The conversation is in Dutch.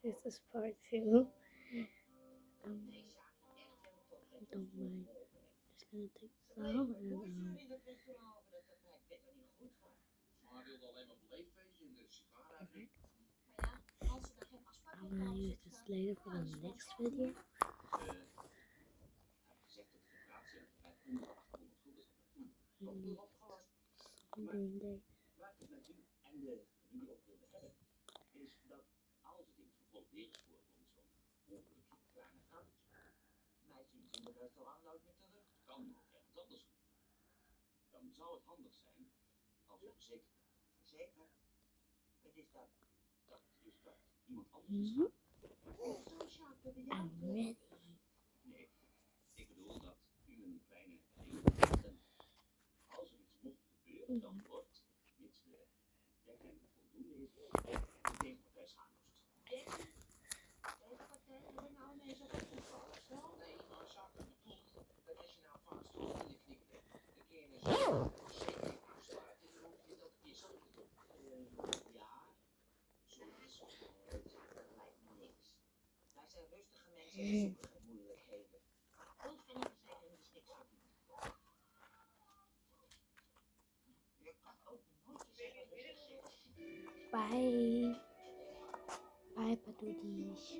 This is part 2. Don't mind. Just gonna take this out and perfect. I'm gonna use this later for the next video. Sunburn day. Dan zou het handig zijn als de verzekeraar verzekert. Dat is dat iemand anders is. I'm ready. Nee, ik bedoel dat u een kleine ding hebt. En als er iets mocht gebeuren, dan wordt, mits de dekking voldoende is, de tegenpartij schaamloos. Tegenpartij? Hebben we nou ineens op het voetbal? Wel, nee, maar zaken bedoeld dat als je nou vast in je knie ligt, de keer is zeker afsluit en dan hoef je dat is ook te doen. Ja, zoiets. Dat lijkt me niks. Wij zijn rustige mensen en zoeken geen moeilijkheden. Ons van een verzekering is niks aan doen. Je kan ook nooit zeggen. Bye. Bye, Padoodies.